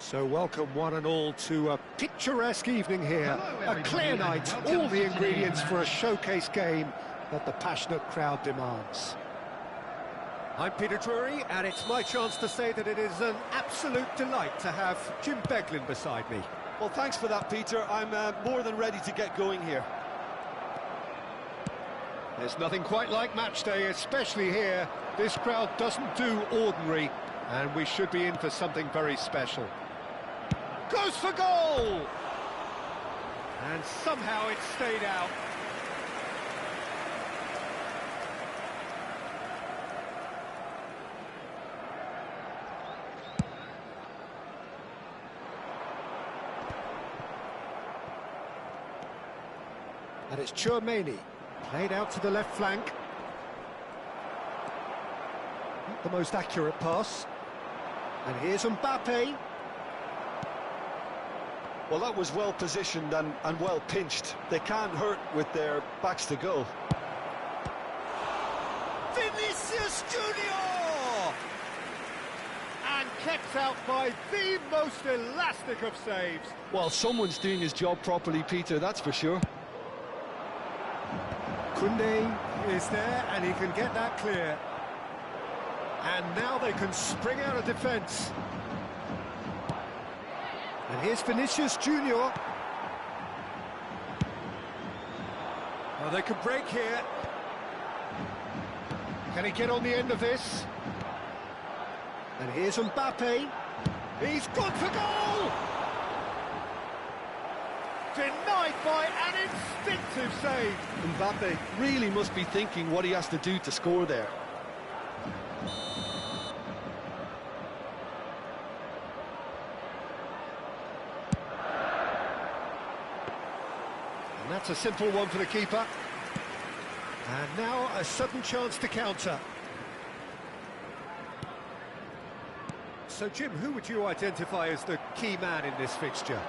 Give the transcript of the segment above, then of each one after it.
So welcome one and all to a picturesque evening here, a clear night, all the ingredients for a showcase game that the passionate crowd demands. I'm Peter Drury, and it's my chance to say that it is an absolute delight to have Jim Beglin beside me. Well, thanks for that, Peter. I'm more than ready to get going here. There's nothing quite like match day, especially here. This crowd doesn't do ordinary, and we should be in for something very special. Goes for goal! And somehow it stayed out. And it's Chouameni, played out to the left flank. Not the most accurate pass. And here's Mbappe. Well, that was well positioned and well pinched. They can't hurt with their backs to goal. Vinicius Junior! And kept out by the most elastic of saves. Well, someone's doing his job properly, Peter, that's for sure. Koundé is there, and he can get that clear. And now they can spring out of defence. And here's Vinicius Junior. Well, they can break here. Can he get on the end of this? And here's Mbappe. He's gone for goal! Denied by an instinctive save. Mbappe really must be thinking what he has to do to score there. And that's a simple one for the keeper. And now a sudden chance to counter. So, Jim, who would you identify as the key man in this fixture?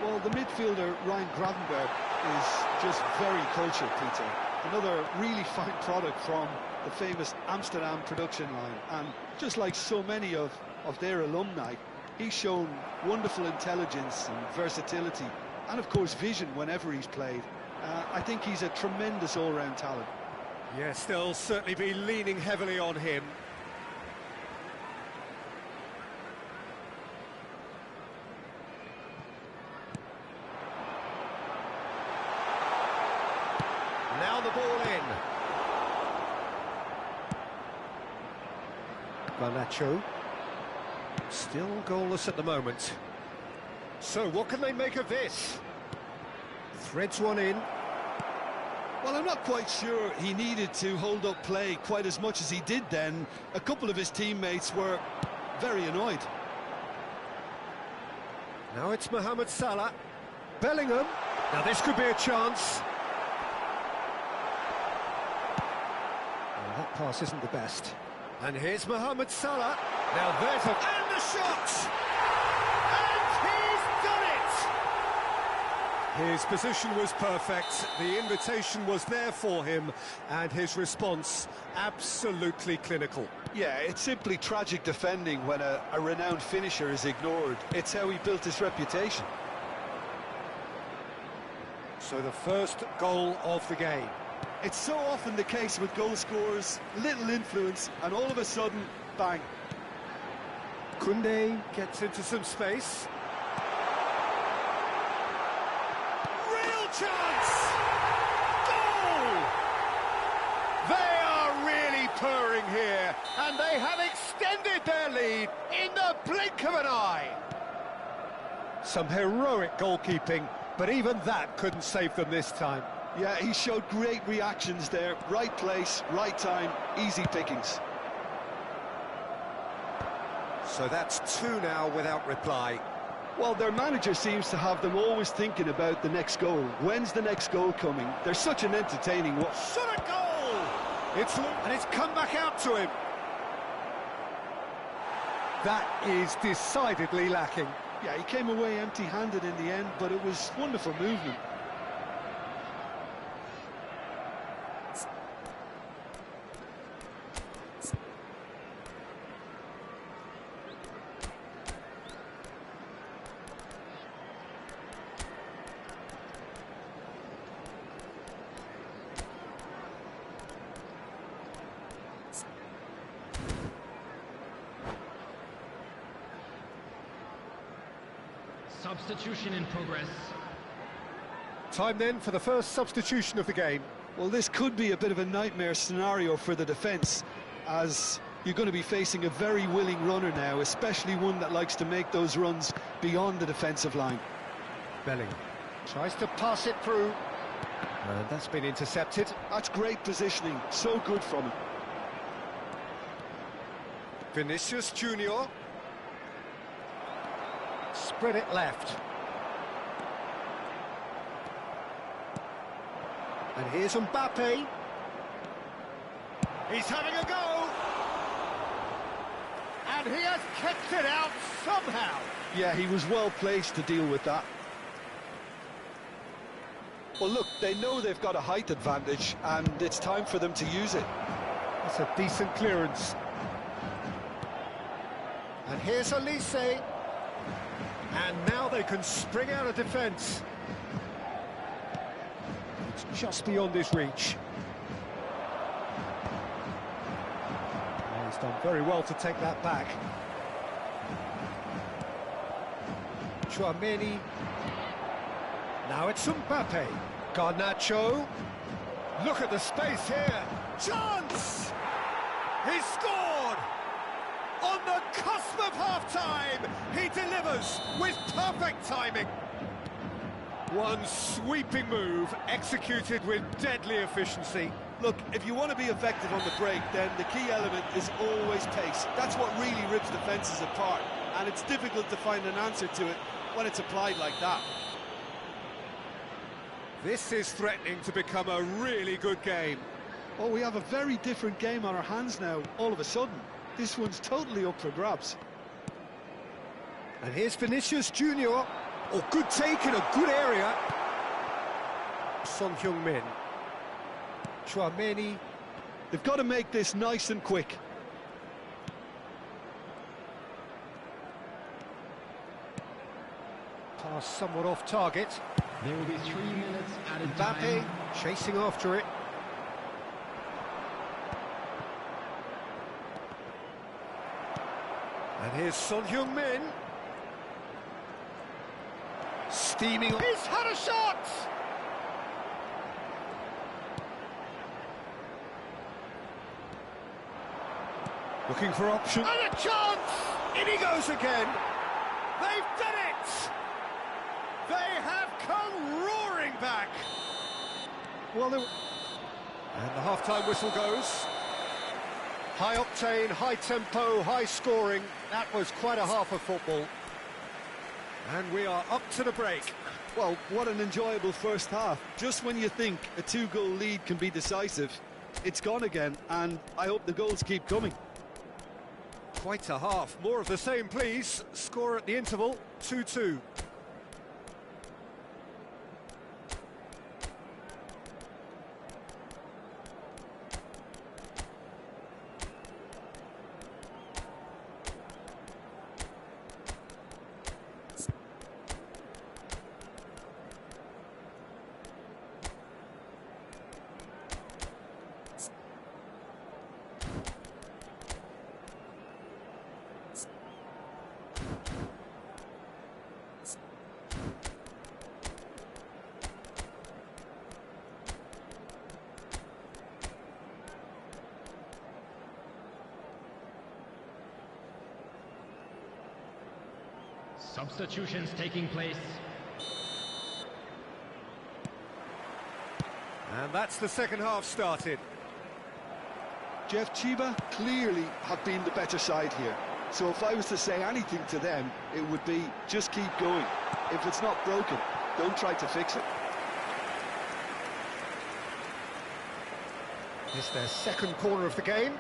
Well, the midfielder, Ryan Gravenberg, is just very cultured, Peter. Another really fine product from the famous Amsterdam production line. And just like so many of their alumni, he's shown wonderful intelligence and versatility. And, of course, vision whenever he's played. I think he's a tremendous all-round talent. Yes, they'll certainly be leaning heavily on him. Now the ball in. Garnacho. Still goalless at the moment. So what can they make of this? Threads one in. Well, I'm not quite sure he needed to hold up play quite as much as he did then. A couple of his teammates were very annoyed. Now it's Mohamed Salah. Bellingham. Now this could be a chance. Well, that pass isn't the best. And here's Mohamed Salah. Now there's a... And the shot! His position was perfect, the invitation was there for him, and his response absolutely clinical. Yeah, it's simply tragic defending when a renowned finisher is ignored. It's how he built his reputation. So the first goal of the game. It's so often the case with goal scorers, little influence, and all of a sudden, bang. Koundé gets into some space. Chance! Goal! They are really purring here, and they have extended their lead in the blink of an eye. Some heroic goalkeeping, but even that couldn't save them this time. Yeah, he showed great reactions there. Right place, right time, easy pickings. So that's two now without reply. Well, their manager seems to have them always thinking about the next goal. When's the next goal coming? They're such an entertaining one. Shot a goal! And it's come back out to him. That is decidedly lacking. Yeah, he came away empty-handed in the end, but it was wonderful movement. Substitution in progress. Time then for the first substitution of the game. Well, this could be a bit of a nightmare scenario for the defence, as you're going to be facing a very willing runner now, especially one that likes to make those runs beyond the defensive line. Belling tries to pass it through. And that's been intercepted. That's great positioning, so good from him. Vinicius Junior. Spread it left. And here's Mbappe. He's having a go. And he has kicked it out somehow. Yeah, he was well placed to deal with that. Well, look, they know they've got a height advantage, and it's time for them to use it. That's a decent clearance. And here's Elise. And now they can spring out of defence. It's just beyond his reach. Oh, he's done very well to take that back. Chouameni. Now it's Mbappe. Garnacho. Look at the space here. Chance! He's scored! On the cusp of half-time, he delivers with perfect timing. One sweeping move, executed with deadly efficiency. Look, if you want to be effective on the break, then the key element is always pace. That's what really rips defences apart, and it's difficult to find an answer to it when it's applied like that. This is threatening to become a really good game. Oh, we have a very different game on our hands now, all of a sudden. This one's totally up for grabs. And here's Vinicius Junior. Oh, good take in a good area. Son Heung-min. Chouameni. They've got to make this nice and quick. Pass somewhat off target. There will be 3 minutes added Mbappe time. chasing after it. And here's Son Heung-min. Steaming. He's had a shot! Looking for option. And a chance! In he goes again. They've done it! They have come roaring back. Well, And the half-time whistle goes. High octane, high tempo, high scoring. That was quite a half of football. And we are up to the break. well, what an enjoyable first half. Just when you think a 2-goal lead can be decisive, it's gone again, and I hope the goals keep coming. Quite a half. More of the same, please. Score at the interval, 2-2. Substitutions taking place. And that's the second half started. Jeff, Chiba clearly have been the better side here. So if I was to say anything to them, it would be just keep going. If it's not broken, don't try to fix it. It's their second corner of the game.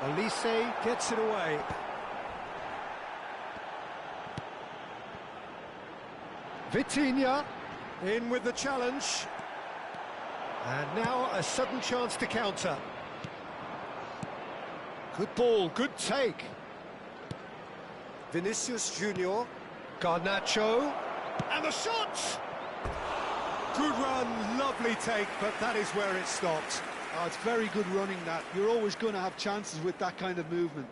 Elise gets it away. Vitinha in with the challenge. And now a sudden chance to counter. Good ball, good take. Vinicius Junior. Garnacho. And the shot! Good run, lovely take, but that is where it stopped. Oh, it's very good running that. You're always going to have chances with that kind of movement.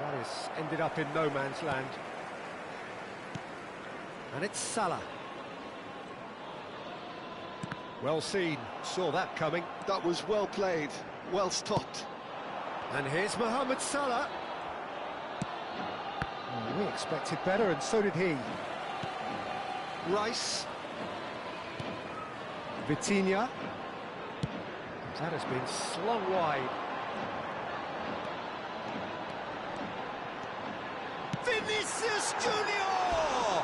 That has ended up in no man's land. And it's Salah. Well seen, saw that coming. That was well played, well stopped. And here's Mohamed Salah. Oh, we expected better, and so did he. Rice. Vitinha. That has been slung wide. Vinicius Junior!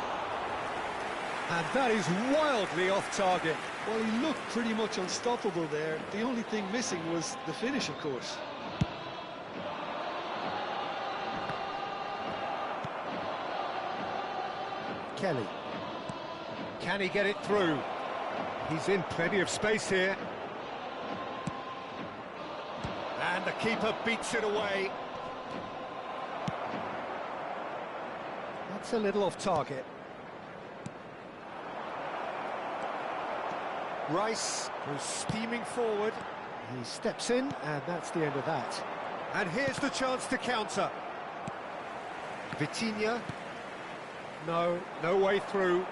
And that is wildly off target. Well, he looked pretty much unstoppable there. The only thing missing was the finish, of course. Kelly. Can he get it through? He's in plenty of space here. And the keeper beats it away. That's a little off target. Rice goes steaming forward. He steps in, and that's the end of that. And here's the chance to counter. Vitinha. No way through.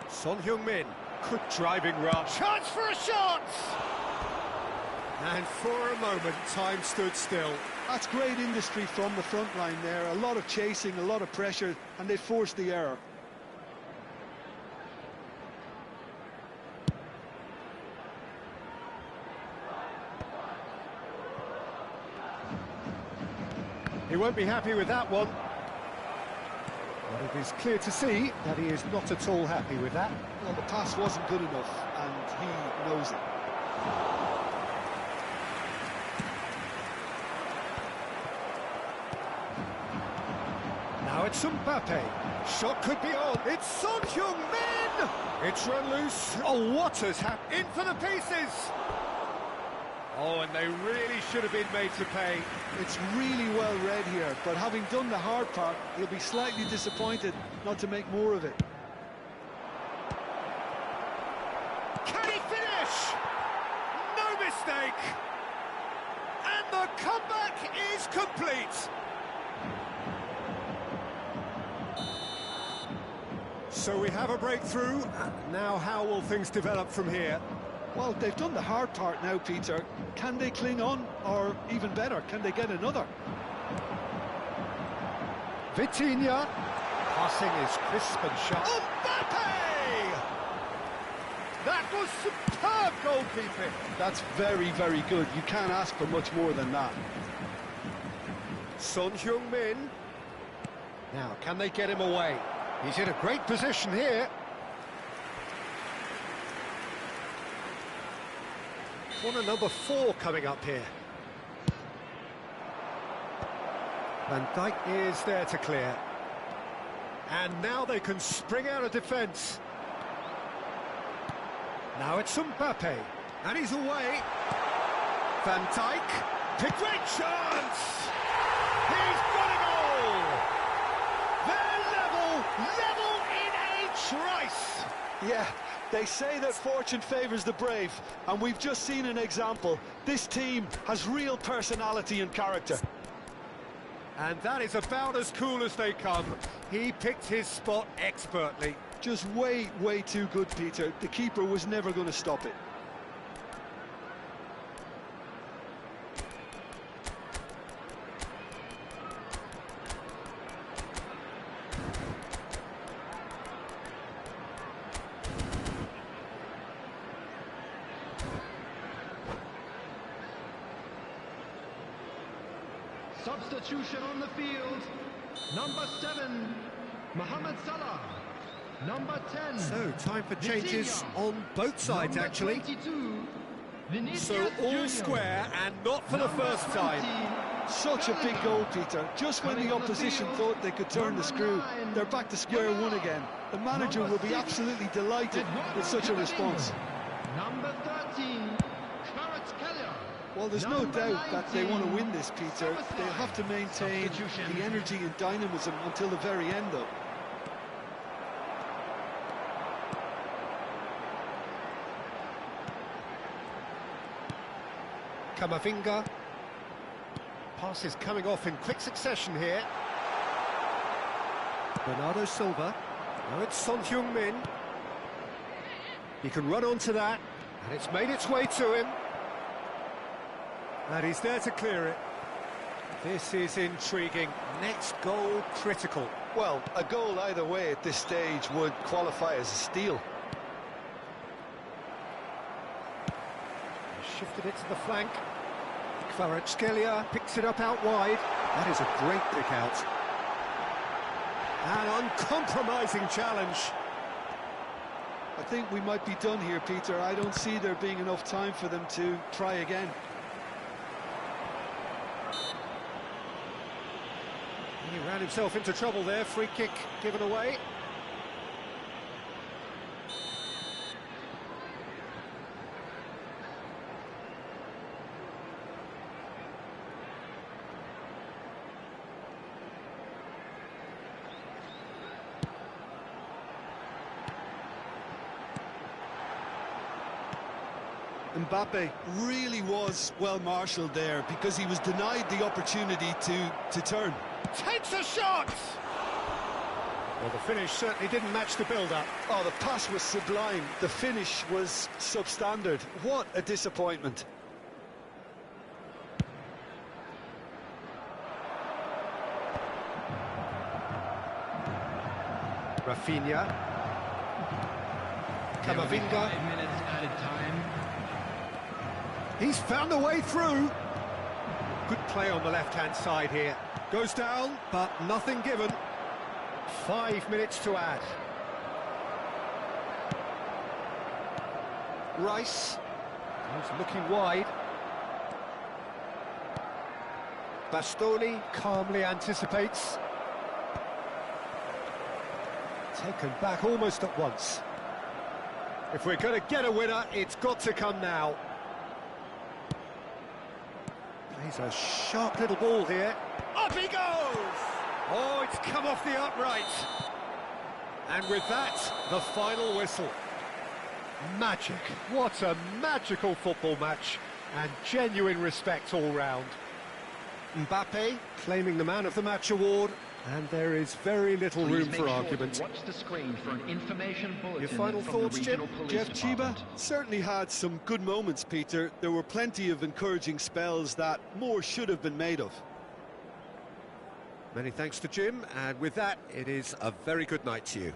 Son Heung-min. Good driving run. Chance for a shot! And for a moment, time stood still. That's great industry from the front line there. A lot of chasing, a lot of pressure, and they forced the error. He won't be happy with that one. But it is clear to see that he is not at all happy with that. Well, the pass wasn't good enough, and he knows it. Now it's Mbappe. Shot could be on. It's Son Heung-min! It's run loose. Oh, what has happened? In for the pieces! Oh, and they really should have been made to pay. It's really well read here, but having done the hard part, he'll be slightly disappointed not to make more of it. Can he finish? No mistake! And the comeback is complete! So we have a breakthrough. Now how will things develop from here? Well, they've done the hard part now, Peter. Can they cling on, or even better, can they get another? Vitinha. Passing is crisp and sharp. Mbappe! That was superb goalkeeping. That's very, very good. You can't ask for much more than that. Son Heung-min. Now, can they get him away? He's in a great position here. Corner number 4 coming up here. Van Dijk is there to clear. And now they can spring out of defence. Now it's Mbappe. And he's away. Van Dijk. Great chance! He's got a goal! They're level in a trice! Yeah, they say that fortune favours the brave, and we've just seen an example. This team has real personality and character. And that is about as cool as they come. He picked his spot expertly. Just way too good, Peter. The keeper was never going to stop it. Substitution on the field. Number 7, Mohamed Salah. Number 10. So, time for changes on both sides, Number actually. 22, Vinicius So, all Junior. square, and not for the first time. Such a big goal, Peter. Just when the opposition thought they could turn the screw, they're back to square one again. The manager will be absolutely delighted with such a response. Number 13, Kvaratskhelia. Well, there's no doubt that they want to win this, Peter. They'll have to maintain the energy and dynamism until the very end, though. Kamavinga. Passes coming off in quick succession here. Bernardo Silva. Now it's Son Heung-min. He can run onto that, and it's made its way to him. And he's there to clear it. This is intriguing. Next goal critical. Well, a goal either way at this stage would qualify as a steal. He shifted it to the flank. Kvaratskhelia picks it up out wide. That is a great pick out. An uncompromising challenge. I think we might be done here, Peter. I don't see there being enough time for them to try again. He ran himself into trouble there. Free kick given away. Mbappe really was well marshalled there because he was denied the opportunity to turn. Takes a shot! Well, the finish certainly didn't match the build-up. Oh, the pass was sublime. The finish was substandard. What a disappointment. Rafinha. Camavinga. 5 minutes added time. He's found a way through. Good play on the left-hand side here. Goes down, but nothing given. 5 minutes to add. Rice. He's looking wide. Bastoni calmly anticipates. Taken back almost at once. If we're going to get a winner, it's got to come now. Plays a sharp little ball here. Up he goes! Oh, it's come off the upright. And with that, the final whistle. Magic. What a magical football match. And genuine respect all round. Mbappe claiming the Man of the Match award. And there is very little room for argument. Watch the screen for an information bulletin. Your final from the thoughts, Jim? regional police Jeff Chiba department. certainly had some good moments, Peter. There were plenty of encouraging spells that more should have been made of. Many thanks to Jim, and with that, it is a very good night to you.